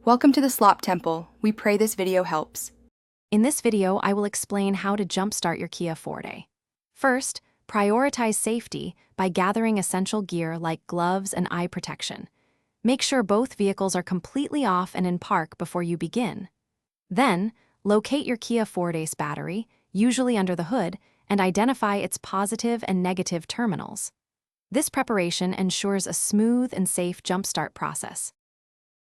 Welcome to the Slop Temple. We pray this video helps. In this video, I will explain how to jumpstart your Kia Forte. First, prioritize safety by gathering essential gear like gloves and eye protection. Make sure both vehicles are completely off and in park before you begin. Then, locate your Kia Forte's battery, usually under the hood, and identify its positive and negative terminals. This preparation ensures a smooth and safe jumpstart process.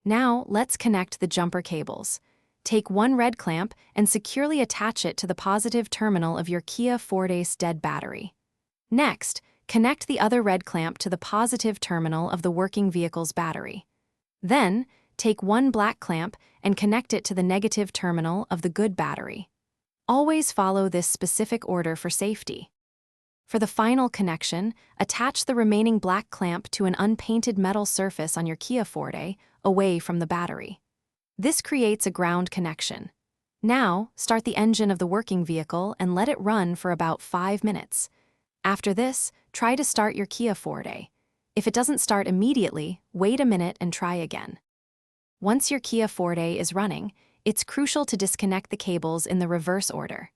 Now, let's connect the jumper cables. Take one red clamp and securely attach it to the positive terminal of your Kia Forte's dead battery. Next, connect the other red clamp to the positive terminal of the working vehicle's battery. Then, take one black clamp and connect it to the negative terminal of the good battery. Always follow this specific order for safety. For the final connection, attach the remaining black clamp to an unpainted metal surface on your Kia Forte, away from the battery. This creates a ground connection. Now, start the engine of the working vehicle and let it run for about 5 minutes. After this, try to start your Kia Forte. If it doesn't start immediately, wait a minute and try again. Once your Kia Forte is running, it's crucial to disconnect the cables in the reverse order.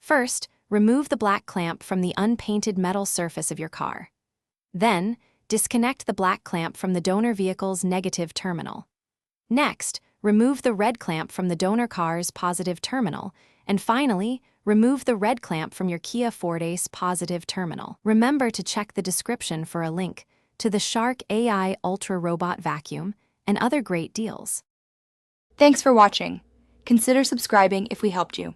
First, remove the black clamp from the unpainted metal surface of your car. Then, disconnect the black clamp from the donor vehicle's negative terminal. Next, remove the red clamp from the donor car's positive terminal, and finally, remove the red clamp from your Kia Forte's positive terminal. Remember to check the description for a link to the Shark AI Ultra Robot Vacuum and other great deals. Thanks for watching. Consider subscribing if we helped you.